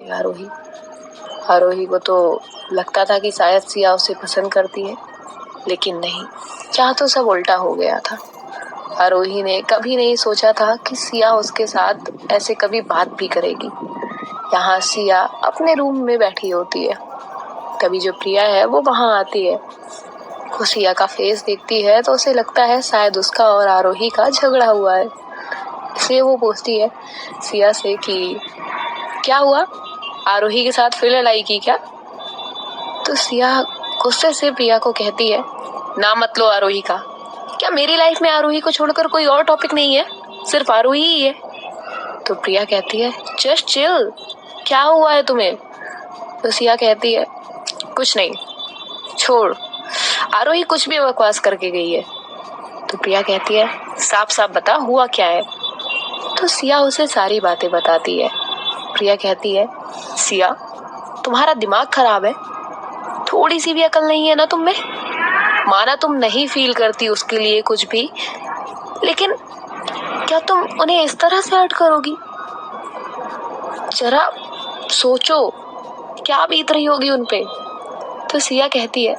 आरोही आरोही को तो लगता था कि शायद सिया उसे पसंद करती है, लेकिन नहीं, जहाँ तो सब उल्टा हो गया था। आरोही ने कभी नहीं सोचा था कि सिया उसके साथ ऐसे कभी बात भी करेगी। यहाँ सिया अपने रूम में बैठी होती है, तभी जो प्रिया है वो वहाँ आती है। वो सिया का फेस देखती है तो उसे लगता है शायद उसका और आरोही का झगड़ा हुआ है। इसलिए वो पूछती है सिया से कि क्या हुआ, आरोही के साथ फिर लड़ाई की क्या? तो सिया गुस्से से प्रिया को कहती है, ना मत लो आरोही का। क्या मेरी लाइफ में आरोही को छोड़कर कोई और टॉपिक नहीं है? सिर्फ आरोही ही है। तो प्रिया कहती है, जस्ट चिल, क्या हुआ है तुम्हें? तो सिया कहती है, कुछ नहीं, छोड़, आरोही कुछ भी बकवास करके गई है। तो प्रिया कहती है, साफ साफ बता, हुआ क्या है? तो सिया उसे सारी बातें बताती है। प्रिया कहती है, सिया, तुम्हारा दिमाग खराब है, थोड़ी सी भी अकल नहीं है ना तुम में? माना तुम नहीं फील करती उसके लिए कुछ भी, लेकिन क्या तुम उन्हें इस तरह से हर्ट करोगी? जरा सोचो, क्या बीत रही होगी उन पे। तो सिया कहती है,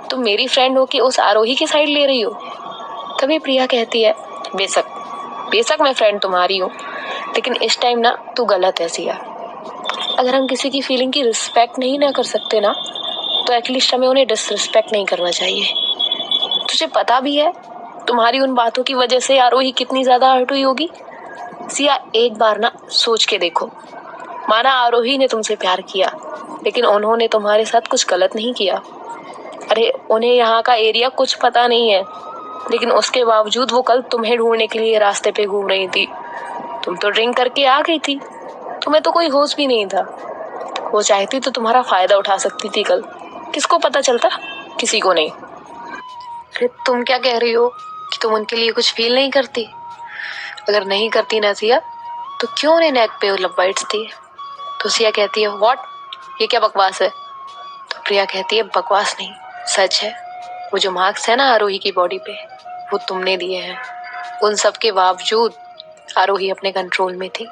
तुम मेरी फ्रेंड हो कि उस आरोही की साइड ले रही हो? तभी प्रिया कहती है, बेशक मैं फ्रेंड तुम्हारी हूँ, लेकिन इस टाइम ना तू गलत है सिया। अगर हम किसी की फीलिंग की रिस्पेक्ट नहीं ना कर सकते ना, तो एटलीस्ट हमें उन्हें डिसरिस्पेक्ट नहीं करना चाहिए। तुझे पता भी है तुम्हारी उन बातों की वजह से आरोही कितनी ज्यादा हर्ट हुई होगी। सिया, एक बार ना सोच के देखो, माना आरोही ने तुमसे प्यार किया, लेकिन उन्होंने तुम्हारे साथ कुछ गलत नहीं किया। अरे उन्हें यहाँ का एरिया कुछ पता नहीं है, लेकिन उसके बावजूद वो कल तुम्हें ढूंढने के लिए रास्ते पे घूम रही थी। तुम तो ड्रिंक करके आ गई थी, तुम्हें तो कोई होश भी नहीं था। वो चाहती तो तुम्हारा फायदा उठा सकती थी कल, किसको पता चलता? किसी को नहीं। अरे तुम क्या कह रही हो कि तुम उनके लिए कुछ फील नहीं करती? अगर नहीं करती ना सिया, तो क्यों उन्हें नेक पे लव बाइट्स दी? तो सिया कहती है, व्हाट, ये क्या बकवास है? तो प्रिया कहती है, बकवास नहीं, सच है। वो जो मार्क्स है ना आरोही की बॉडी पे, वो तुमने दिए हैं। उन सब के बावजूद आरोही अपने कंट्रोल में थी।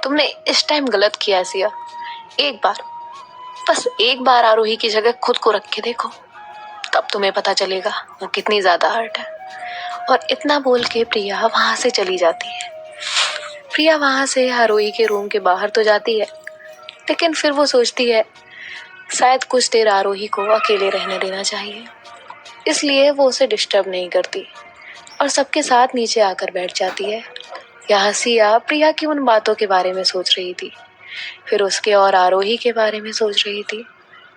तुमने इस टाइम गलत किया सिया। एक बार, बस एक बार आरोही की जगह खुद को रख के देखो, तब तुम्हें पता चलेगा वो कितनी ज्यादा हर्ट है। और इतना बोल के प्रिया वहां से चली जाती है। प्रिया वहां से आरोही के रूम के बाहर तो जाती है, लेकिन फिर वो सोचती है शायद कुछ देर आरोही को अकेले रहने देना चाहिए। इसलिए वो उसे डिस्टर्ब नहीं करती और सबके साथ नीचे आकर बैठ जाती है। यहाँ सिया प्रिया की उन बातों के बारे में सोच रही थी, फिर उसके और आरोही के बारे में सोच रही थी।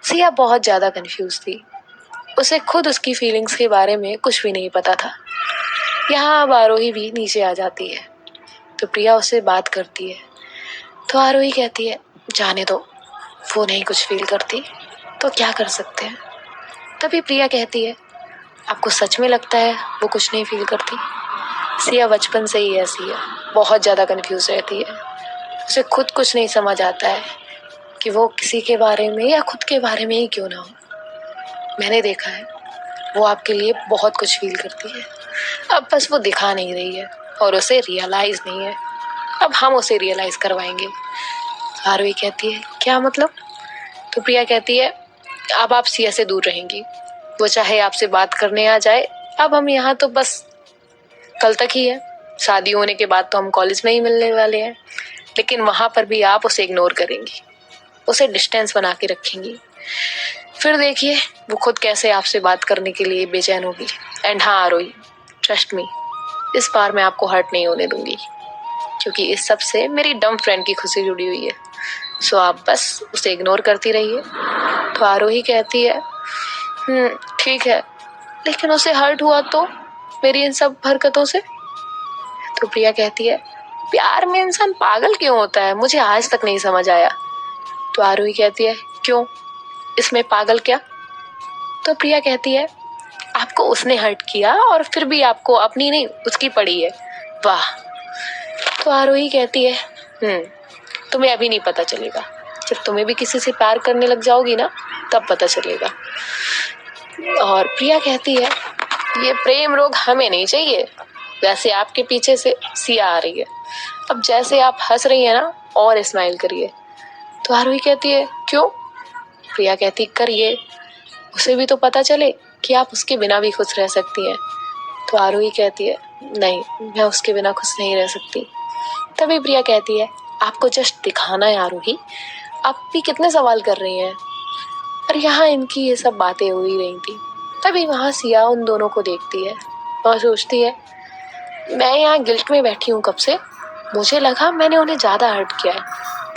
सिया बहुत ज्यादा कंफ्यूज थी, उसे खुद उसकी फीलिंग्स के बारे में कुछ भी नहीं पता था। यहाँ अब आरोही भी नीचे आ जाती है, तो प्रिया उससे बात करती है। तो आरोही कहती है, जाने दो, वो नहीं कुछ फील करती तो क्या कर सकते हैं। तभी प्रिया कहती है, आपको सच में लगता है वो कुछ नहीं फील करती? सिया बचपन से ही ऐसी है, बहुत ज्यादा कंफ्यूज रहती है। उसे खुद कुछ नहीं समझ आता है कि वो किसी के बारे में या खुद के बारे में ही क्यों ना हो। मैंने देखा है वो आपके लिए बहुत कुछ फील करती है, अब बस वो दिखा नहीं रही है और उसे रियलाइज नहीं है। अब हम उसे रियलाइज करवाएंगे। आरोही कहती है, क्या मतलब? तो प्रिया कहती है, अब आप सिया से दूर रहेंगी, वो चाहे आपसे बात करने आ जाए। अब हम यहाँ तो बस कल तक ही है, शादी होने के बाद तो हम कॉलेज में ही मिलने वाले हैं, लेकिन वहां पर भी आप उसे इग्नोर करेंगी, उसे डिस्टेंस बना के रखेंगी। फिर देखिए वो खुद कैसे आपसे बात करने के लिए बेचैन होगी। एंड हाँ आरोही, ट्रस्ट मी, इस बार मैं आपको हर्ट नहीं होने दूंगी, क्योंकि इस सब से मेरी डम फ्रेंड की खुशी जुड़ी हुई है। सो आप बस उसे इग्नोर करती रहिए। तो आरोही कहती है, ठीक है, लेकिन उसे हर्ट हुआ तो मेरी इन सब हरकतों से? तो प्रिया कहती है, प्यार में इंसान पागल क्यों होता है, मुझे आज तक नहीं समझ आया। तो आरोही कहती है, क्यों, इसमें पागल क्या? तो प्रिया कहती है, आपको उसने हर्ट किया और फिर भी आपको अपनी नहीं उसकी पड़ी है, वाह। तो आरोही कहती है, तुम्हें अभी नहीं पता चलेगा, जब तुम्हें भी किसी से प्यार करने लग जाओगी ना, तब पता चलेगा। और प्रिया कहती है, ये प्रेम रोग हमें नहीं चाहिए। वैसे आपके पीछे से सिया आ रही है, अब जैसे आप हंस रही है ना, और स्माइल करिए, तो आरोही कहती है क्यों? प्रिया कहती करिए, उसे भी तो पता चले कि आप उसके बिना भी खुश रह सकती हैं। तो आरोही कहती है नहीं, मैं उसके बिना खुश नहीं रह सकती। तभी प्रिया कहती है आपको जस्ट दिखाना है आरोही, आप भी कितने सवाल कर रही हैं। और यहाँ इनकी ये सब बातें हो ही रही थी। तभी वहां सिया उन दोनों को देखती है और सोचती है मैं यहाँ गिल्ट में बैठी हूँ कब से, मुझे लगा मैंने उन्हें ज्यादा हर्ट किया है,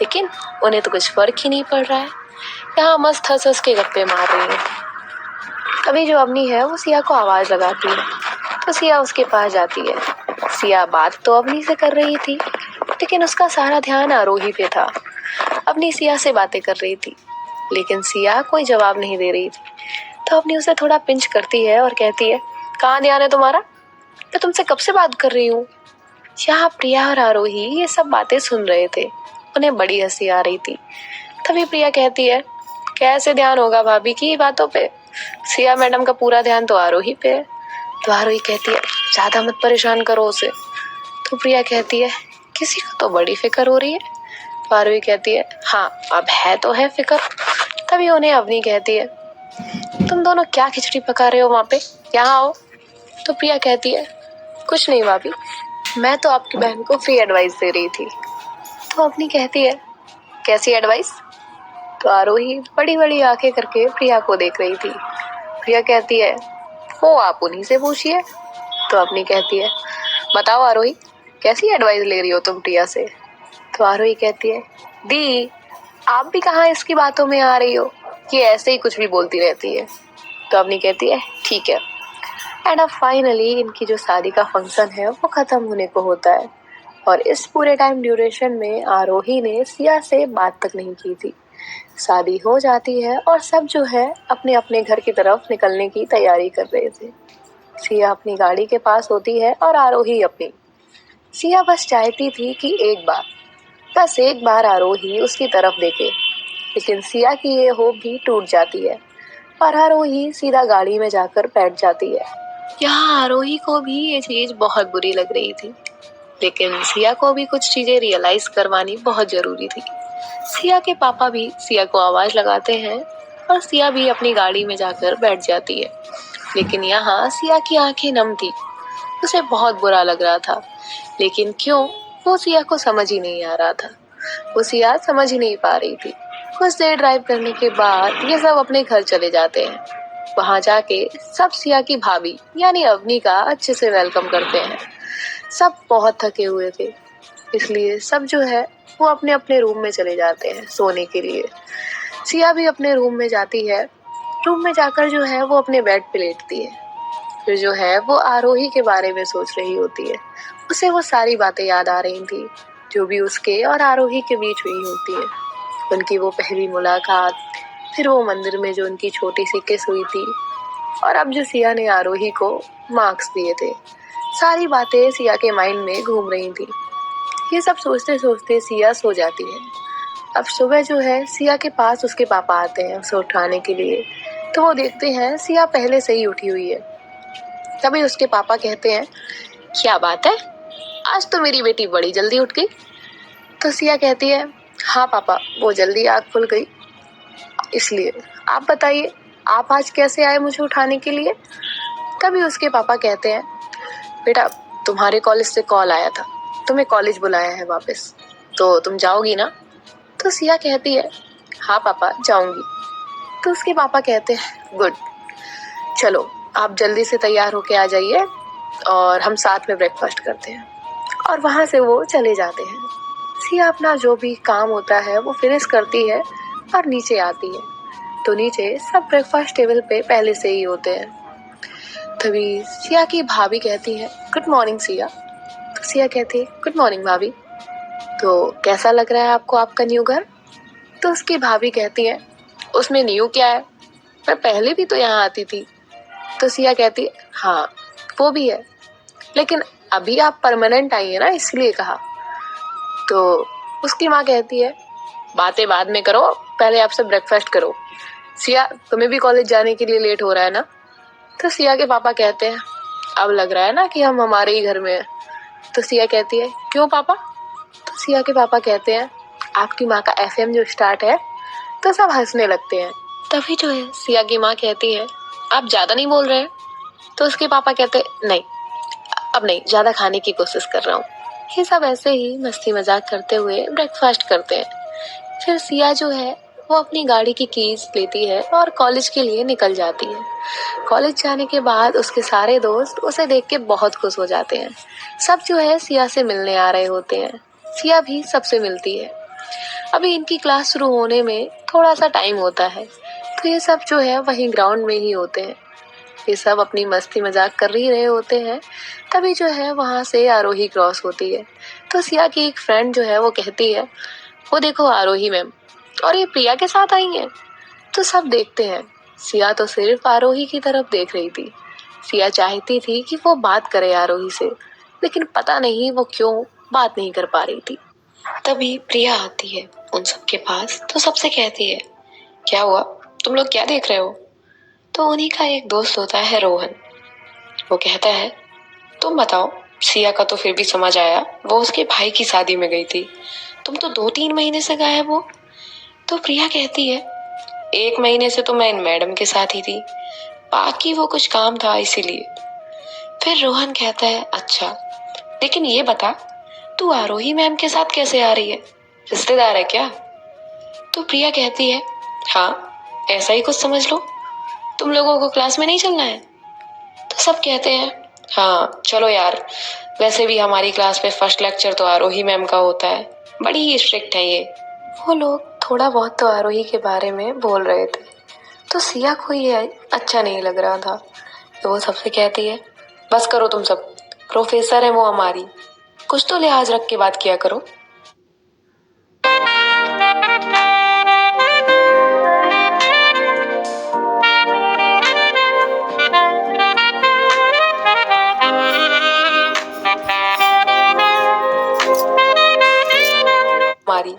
लेकिन उन्हें तो कुछ फर्क ही नहीं पड़ रहा है, यहाँ मस्त हंस हंस के गप्पे मार रही है। तभी जो अवनी है वो सिया को आवाज लगाती है, तो सिया उसके पास जाती है। सिया बात तो अवनी से कर रही थी, लेकिन उसका सारा ध्यान आरोही पे था। अवनी सिया से बातें कर रही थी, लेकिन सिया कोई जवाब नहीं दे रही थी। तो अवनी उसे थोड़ा पिंच करती है और कहती है कहाँ ध्यान है तुम्हारा, मैं तुमसे कब से बात कर रही हूँ। यहाँ प्रिया और आरोही ये सब बातें सुन रहे थे, उन्हें बड़ी हंसी आ रही थी। तभी प्रिया कहती है कैसे ध्यान होगा भाभी की बातों पे, सिया मैडम का पूरा ध्यान तो आरोही पे है। तो आरोही कहती है ज्यादा मत परेशान करो उसे। तो प्रिया कहती है किसी को तो बड़ी फिक्र हो रही है। तो आरोही कहती है हाँ अब है तो है फिक्र। तभी उन्हें अवनी कहती है तुम दोनों क्या खिचड़ी पका रहे हो वहां पे, यहाँ आओ। तो प्रिया कहती है कुछ नहीं भाभी, मैं तो आपकी बहन को फ्री एडवाइस दे रही थी। तो अवनी कहती है कैसी एडवाइस। तो आरोही बड़ी बड़ी आंखें करके प्रिया को देख रही थी। प्रिया कहती है वो आप उन्हीं से पूछिए। तो अवनी कहती है बताओ आरोही, कैसी एडवाइस ले रही हो तुम प्रिया से। तो आरोही कहती है दी आप भी कहाँ इसकी बातों में आ रही हो, ये ऐसे ही कुछ भी बोलती रहती है। तो अवनी कहती है ठीक है। एंड अब फाइनली इनकी जो शादी का फंक्शन है वो खत्म होने को होता है, और इस पूरे टाइम ड्यूरेशन में आरोही ने सिया से बात तक नहीं की थी। शादी हो जाती है और सब जो है अपने अपने घर की तरफ निकलने की तैयारी कर रहे थे। सिया अपनी गाड़ी के पास होती है और आरोही अपनी। सिया बस चाहती थी कि बस एक बार आरोही उसकी तरफ देखे, लेकिन सिया की ये होप भी टूट जाती है और आरोही सीधा गाड़ी में जाकर बैठ जाती है। यहाँ आरोही को भी ये चीज बहुत बुरी लग रही थी, लेकिन सिया को भी कुछ चीजें रियलाइज करवानी बहुत जरूरी थी। सिया के पापा भी सिया को आवाज लगाते हैं और सिया भी अपनी गाड़ी में जाकर बैठ जाती है। लेकिन यहाँ सिया की आंखें नम थी, उसे बहुत बुरा लग रहा था, लेकिन क्यों वो सिया को समझ ही नहीं आ रहा था। वो सिया समझ ही नहीं पा रही थी। कुछ देर ड्राइव करने के बाद ये सब अपने घर चले जाते हैं। वहां जाके सब सिया की भाभी यानी अवनी का अच्छे से वेलकम करते हैं। सब बहुत थके हुए थे, इसलिए सब जो है वो अपने अपने रूम में चले जाते हैं सोने के लिए। सिया भी अपने रूम में जाती है। रूम में जाकर जो है वो अपने बेड पे लेटती है। फिर जो है वो आरोही के बारे में सोच रही होती है। उसे वो सारी बातें याद आ रही थी जो भी उसके और आरोही के बीच हुई होती है। उनकी वो पहली मुलाकात, फिर वो मंदिर में जो उनकी छोटी सी किस हुई थी, और अब जो सिया ने आरोही को मार्क्स दिए थे। सारी बातें सिया के माइंड में घूम रही थी। ये सब सोचते सोचते सिया सो जाती है। अब सुबह जो है सिया के पास उसके पापा आते हैं उसे उठाने के लिए। तो वो देखते हैं सिया पहले से ही उठी हुई है। तभी उसके पापा कहते हैं क्या बात है, आज तो मेरी बेटी बड़ी जल्दी उठ गई। तो सिया कहती है हाँ पापा, वो जल्दी आँख खुल गई इसलिए। आप बताइए आप आज कैसे आए मुझे उठाने के लिए। तभी उसके पापा कहते हैं बेटा तुम्हारे कॉलेज से कॉल आया था, तुम्हें कॉलेज बुलाया है वापस, तो तुम जाओगी ना। तो सिया कहती है हाँ पापा जाऊंगी। तो उसके पापा कहते हैं गुड, चलो आप जल्दी से तैयार होके आ जाइए और हम साथ में ब्रेकफास्ट करते हैं। और वहां से वो चले जाते हैं। सिया अपना जो भी काम होता है वो फिनिश करती है और नीचे आती है। तो नीचे सब ब्रेकफास्ट टेबल पे पहले से ही होते हैं। तभी सिया की भाभी कहती है गुड मॉर्निंग सिया। तो सिया कहती है गुड मॉर्निंग भाभी, तो कैसा लग रहा है आपको आपका न्यू घर। तो उसकी भाभी कहती है उसमें न्यू क्या है, मैं पहले भी तो यहाँ आती थी। तो सिया कहती है हाँ वो भी है, लेकिन अभी आप परमानेंट आई है ना इसलिए कहा। तो उसकी माँ कहती है बातें बाद में करो, पहले आपसे ब्रेकफास्ट करो। सिया तुम्हें भी कॉलेज जाने के लिए लेट हो रहा है ना। तो सिया के पापा कहते हैं अब लग रहा है ना कि हम हमारे ही घर में हैं। तो सिया कहती है क्यों पापा। तो सिया के पापा कहते हैं आपकी माँ का एफएम जो स्टार्ट है। तो सब हंसने लगते हैं। तभी जो है सिया की माँ कहती है, आप ज्यादा नहीं बोल रहे हैं? तो उसके पापा कहते नहीं, अब नहीं, ज्यादा खाने की कोशिश कर रहा हूँ। ये सब ऐसे ही मस्ती मजाक करते हुए ब्रेकफास्ट करते हैं। फिर सिया जो है वो अपनी गाड़ी की कीज लेती है और कॉलेज के लिए निकल जाती है। कॉलेज जाने के बाद उसके सारे दोस्त उसे देख के बहुत खुश हो जाते हैं। सब जो है सिया से मिलने आ रहे होते हैं। सिया भी सबसे मिलती है। अभी इनकी क्लास शुरू होने में थोड़ा सा टाइम होता है, तो ये सब जो है वहीं ग्राउंड में ही होते हैं। ये सब अपनी मस्ती मजाक कर ही रहे होते हैं। तभी जो है वहां से आरोही क्रॉस होती है। तो सिया की एक फ्रेंड जो है वो कहती है, वो देखो आरोही मैम, और ये प्रिया के साथ आई हैं। तो सब देखते हैं। सिया तो सिर्फ आरोही की तरफ देख रही थी। सिया चाहती थी कि वो बात करे आरोही से, लेकिन पता नहीं वो क्यों बात नहीं कर पा रही थी। तभी प्रिया आती है उन सबके पास, तो सबसे कहती है, क्या हुआ, तुम लोग क्या देख रहे हो? तो उन्हीं का एक दोस्त होता है रोहन। वो कहता है, तुम बताओ, सिया का तो फिर भी समझ आया, वो उसके भाई की शादी में गई थी, तुम तो 2-3 महीने से गायब हो। तो प्रिया कहती है, 1 महीने से तो मैं इन मैडम के साथ ही थी, बाकी वो कुछ काम था इसीलिए। फिर रोहन कहता है, अच्छा, लेकिन ये बता, तू आरोही मैम के साथ कैसे आ रही है, रिश्तेदार है क्या? तो प्रिया कहती है, हाँ, ऐसा ही कुछ समझ लो, तुम लोगों को क्लास में नहीं चलना है? तो सब कहते हैं, हाँ चलो यार, वैसे भी हमारी क्लास में फर्स्ट लेक्चर तो आरोही मैम का होता है, बड़ी ही स्ट्रिक्ट है ये। वो लोग थोड़ा बहुत तो आरोही के बारे में बोल रहे थे, तो सिया को ये अच्छा नहीं लग रहा था। तो वो सबसे कहती है, बस करो तुम सब, प्रोफेसर है वो हमारी, कुछ तो लिहाज रख के बात किया करो। हमारी,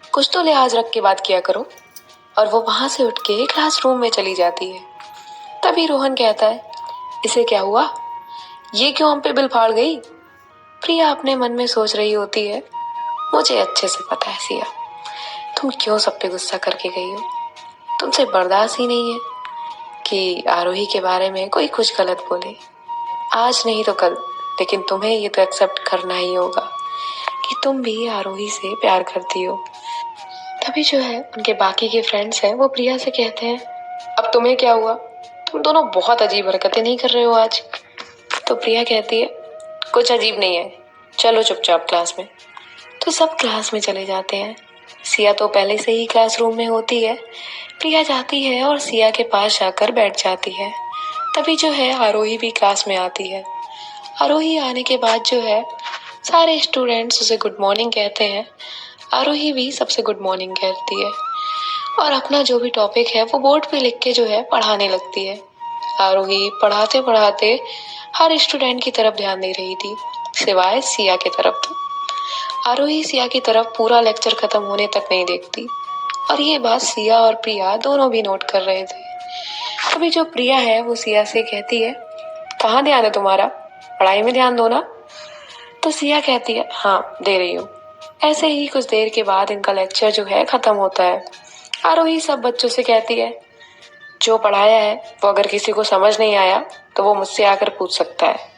कुछ तो लिहाज रख के बात किया करो। और वो वहां से उठ के क्लासरूम में चली जाती है। तभी रोहन कहता है, इसे क्या हुआ, ये क्यों हम पे बिल फाड़ गई? प्रिया अपने मन में सोच रही होती है, मुझे अच्छे से पता है सिया, तुम क्यों सब पे गुस्सा करके गई हो। तुमसे बर्दाश्त ही नहीं है कि आरोही के बारे में कोई कुछ गलत बोले। आज नहीं तो कल, लेकिन तुम्हें ये तो एक्सेप्ट करना ही होगा कि तुम भी आरोही से प्यार करती हो। तभी जो है उनके बाकी के फ्रेंड्स हैं वो प्रिया से कहते हैं, अब तुम्हें क्या हुआ, तुम दोनों बहुत अजीब हरकतें नहीं कर रहे हो आज? तो प्रिया कहती है, कुछ अजीब नहीं है, चलो चुपचाप क्लास में। तो सब क्लास में चले जाते हैं। सिया तो पहले से ही क्लासरूम में होती है। प्रिया जाती है और सिया के पास जाकर बैठ जाती है। तभी जो है आरोही भी क्लास में आती है। आरोही आने के बाद जो है सारे स्टूडेंट्स उसे गुड मॉर्निंग कहते हैं। आरोही भी सबसे गुड मॉर्निंग कहती है और अपना जो भी टॉपिक है वो बोर्ड पे लिख के जो है पढ़ाने लगती है। आरोही पढ़ाते पढ़ाते हर स्टूडेंट की तरफ ध्यान दे रही थी, सिवाय सिया की तरफ। आरोही सिया की तरफ पूरा लेक्चर खत्म होने तक नहीं देखती, और ये बात सिया और प्रिया दोनों भी नोट कर रहे थे। अभी जो प्रिया है वो सिया से कहती है, कहाँ ध्यान है तुम्हारा, पढ़ाई में ध्यान दो ना। तो सिया कहती है, हाँ दे रही हूँ। ऐसे ही कुछ देर के बाद इनका लेक्चर जो है खत्म होता है। आरोही सब बच्चों से कहती है, जो पढ़ाया है वो अगर किसी को समझ नहीं आया तो वो मुझसे आकर पूछ सकता है।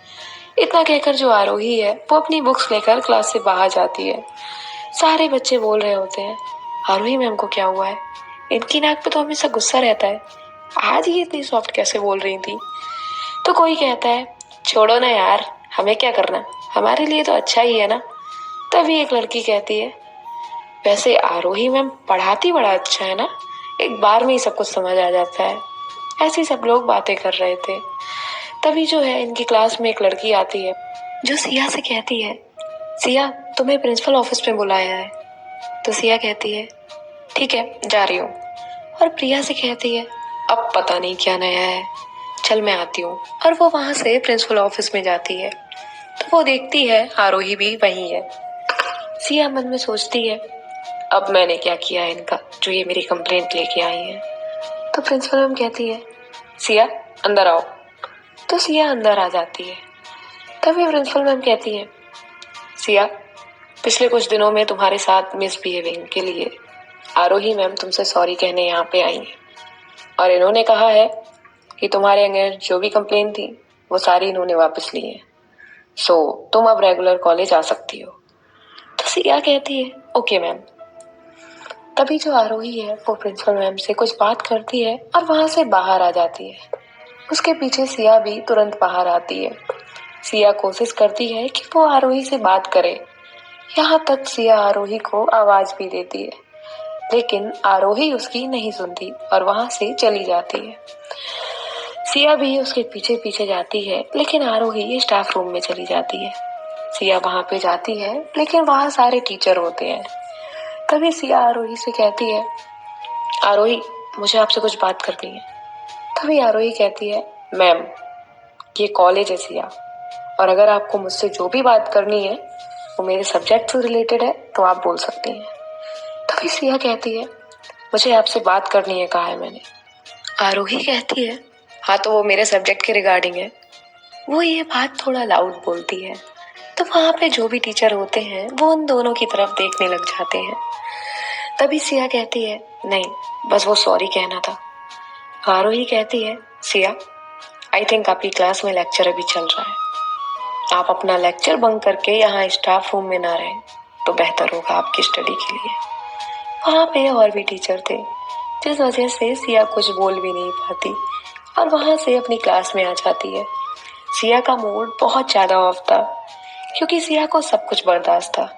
इतना कहकर जो आरोही है वो अपनी बुक्स लेकर क्लास से बाहर जाती है। सारे बच्चे बोल रहे होते हैं, आरोही मैम को क्या हुआ है, इनकी नाक पे तो हमेशा गुस्सा रहता है, आज ये इतनी सॉफ्ट कैसे बोल रही थी। तो कोई कहता है, छोड़ो ना यार, हमें क्या करना, हमारे लिए तो अच्छा ही है ना। तभी एक लड़की कहती है, वैसे आरोही मैम पढ़ाती बड़ा अच्छा है ना, एक बार में ही सब कुछ समझ आ जाता है। ऐसी सब लोग बातें कर रहे थे। तभी जो है इनकी क्लास में एक लड़की आती है जो सिया से कहती है, सिया तुम्हें प्रिंसिपल ऑफिस में बुलाया है। तो सिया कहती है, ठीक है जा रही हूँ। और प्रिया से कहती है, अब पता नहीं क्या नया है, चल मैं आती हूँ। और वो वहां से प्रिंसिपल ऑफिस में जाती है तो वो देखती है आरोही भी वही है। सिया मन में सोचती है, अब मैंने क्या किया है इनका जो ये मेरी कंप्लेंट लेके आई है। तो प्रिंसिपल मैम कहती है, सिया अंदर आओ। तो सिया अंदर आ जाती है। तभी प्रिंसिपल मैम कहती है, सिया पिछले कुछ दिनों में तुम्हारे साथ मिसबिहेविंग के लिए आरोही मैम तुमसे सॉरी कहने यहाँ पे आई हैं और इन्होंने कहा है कि तुम्हारे अगेंस्ट जो भी कंप्लेन थी वो सारी इन्होंने वापस ली है। सो तुम अब रेगुलर कॉलेज आ सकती हो। तो सिया कहती है ओके मैम। तभी जो आरोही है वो प्रिंसिपल मैम से कुछ बात करती है और वहां से बाहर आ जाती है। उसके पीछे सिया भी तुरंत बाहर आती है। सिया कोशिश करती है कि वो आरोही से बात करे। यहाँ तक सिया आरोही को आवाज भी देती है, लेकिन आरोही उसकी नहीं सुनती और वहां से चली जाती है। सिया भी उसके पीछे पीछे जाती है, लेकिन आरोही स्टाफ रूम में चली जाती है। सिया वहां पे जाती है, लेकिन वहां सारे टीचर होते हैं। तभी सिया आरोही से कहती है आरोही मुझे आपसे कुछ बात करनी है। तभी आरोही कहती है मैम ये कॉलेज है सिया, और अगर आपको मुझसे जो भी बात करनी है वो मेरे सब्जेक्ट से रिलेटेड है तो आप बोल सकती हैं। तभी सिया कहती है मुझे आपसे बात करनी है, कहा है मैंने। आरोही कहती है हाँ तो वो मेरे सब्जेक्ट के रिगार्डिंग है। वो ये बात थोड़ा लाउड बोलती है तो वहां पे जो भी टीचर होते हैं वो उन दोनों की तरफ देखने लग जाते हैं। तभी सिया कहती है नहीं बस वो सॉरी कहना था। आरोही कहती है सिया आई थिंक आपकी क्लास में लेक्चर अभी चल रहा है, आप अपना लेक्चर बंक करके यहाँ स्टाफ रूम में ना रहें तो बेहतर होगा आपकी स्टडी के लिए। वहाँ पे और भी टीचर थे, जिस वजह से सिया कुछ बोल भी नहीं पाती और वहां से अपनी क्लास में आ जाती है। सिया का मूड बहुत ज्यादा ऑफ था क्योंकि सिया को सब कुछ बर्दाश्त था,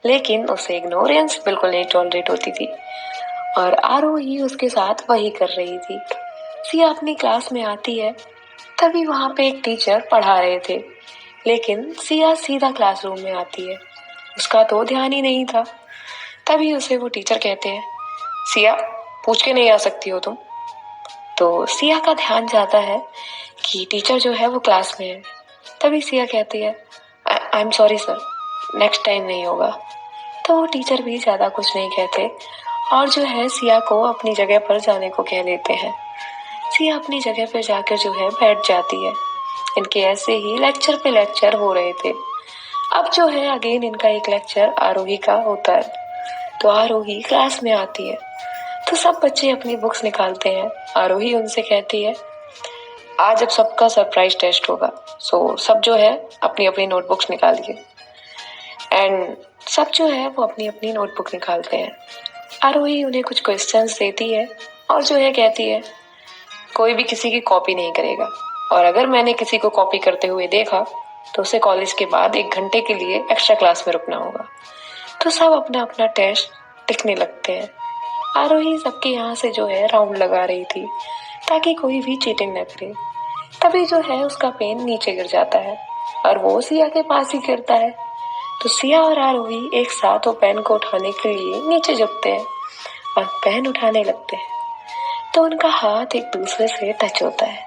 लेकिन उसे इग्नोरेंस बिल्कुल नहीं टॉलरेट होती थी और आरोही उसके साथ वही कर रही थी। सिया अपनी क्लास में आती है, तभी वहां पे एक टीचर पढ़ा रहे थे, लेकिन सिया सीधा क्लासरूम में आती है। उसका तो ध्यान ही नहीं था। तभी उसे वो टीचर कहते हैं सिया पूछ के नहीं आ सकती हो तुम। तो सिया का ध्यान जाता है कि टीचर जो है वो क्लास में है। तभी सिया कहती है I am sorry sir, next time नहीं होगा। तो वो टीचर भी ज्यादा कुछ नहीं कहते और जो है सिया को अपनी जगह पर जाने को कह देते हैं। सिया अपनी जगह पर जाकर जो है बैठ जाती है। इनके ऐसे ही लेक्चर पे लेक्चर हो रहे थे। अब जो है अगेन इनका एक लेक्चर आरोही का होता है। तो आरोही क्लास में आती है तो सब बच्चे अपनी बुक्स निकालते हैं। आरोही उनसे कहती है आज अब सबका सरप्राइज टेस्ट होगा, सो सब जो है अपनी अपनी नोटबुक्स निकालिए। एंड सब जो है वो अपनी अपनी नोटबुक निकालते हैं। आरोही उन्हें कुछ क्वेश्चंस देती है और जो है कहती है कोई भी किसी की कॉपी नहीं करेगा, और अगर मैंने किसी को कॉपी करते हुए देखा तो उसे कॉलेज के बाद 1 घंटे के लिए एक्स्ट्रा क्लास में रुकना होगा। तो सब अपना अपना टेस्ट लिखने लगते हैं। आरोही सबके यहाँ से जो है राउंड लगा रही थी ताकि कोई भी चीटिंग न करे। तभी जो है उसका पेन नीचे गिर जाता है और वो सिया के पास ही गिरता है। तो सिया और आरोही एक साथ वो पेन को उठाने के लिए नीचे झुकते हैं और पेन उठाने लगते हैं तो उनका हाथ एक दूसरे से टच होता है।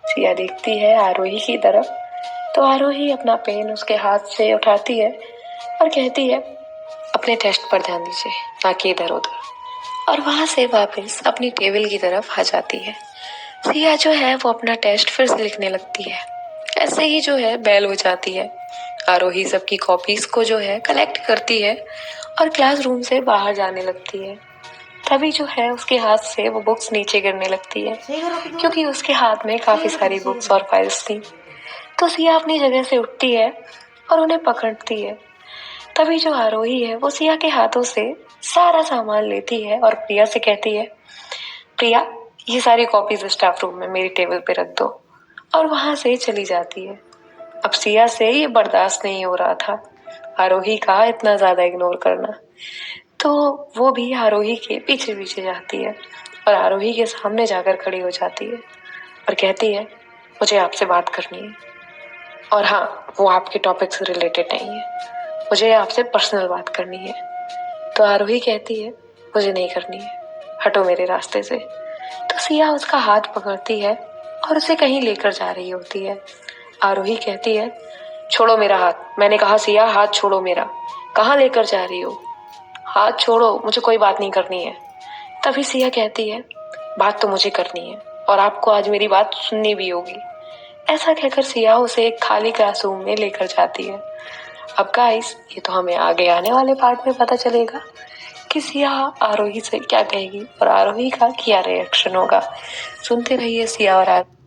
सिया देखती है आरोही की तरफ, तो आरोही अपना पेन उसके हाथ से उठाती है और कहती है अपने टेस्ट पर ध्यान दीजिए, ना कि इधर उधर, और वहां से वापस अपनी टेबल की तरफ आ जाती है। सिया जो है वो अपना टेस्ट फिर से लिखने लगती है। ऐसे ही जो है बेल हो जाती है। आरोही सबकी कॉपीज को जो है कलेक्ट करती है और क्लासरूम से बाहर जाने लगती है। तभी जो है उसके हाथ से वो बुक्स नीचे गिरने लगती है क्योंकि उसके हाथ में काफी सारी बुक्स और फाइल्स थी। तो सिया अपनी जगह से उठती है और उन्हें पकड़ती है। तभी जो आरोही है वो सिया के हाथों से सारा सामान लेती है और प्रिया से कहती है प्रिया ये सारी कॉपीज स्टाफ रूम में मेरी टेबल पे रख दो, और वहां से चली जाती है। अब सिया से ये बर्दाश्त नहीं हो रहा था आरोही का इतना ज्यादा इग्नोर करना, तो वो भी आरोही के पीछे पीछे जाती है और आरोही के सामने जाकर खड़ी हो जाती है और कहती है मुझे आपसे बात करनी है, और हाँ वो आपके टॉपिक से रिलेटेड नहीं है, मुझे आपसे पर्सनल बात करनी है। तो आरोही कहती है मुझे नहीं करनी है, हटो मेरे रास्ते से। तो सिया उसका हाथ पकड़ती है और उसे कहीं लेकर जा रही होती है। आरोही कहती है छोड़ो मेरा हाथ, मैंने कहा सिया हाथ छोड़ो मेरा, कहाँ लेकर जा रही हो, हाथ छोड़ो, मुझे कोई बात नहीं करनी है। तभी सिया कहती है बात तो मुझे करनी है और आपको आज मेरी बात सुननी भी होगी। ऐसा कहकर सिया उसे एक खाली क्लासरूम में लेकर जाती है अब गाइस ये तो हमें आगे आने वाले पार्ट में पता चलेगा कि सिया आरोही से क्या कहेगी और आरोही का क्या रिएक्शन होगा। सुनते रहिए सिया और आरोही।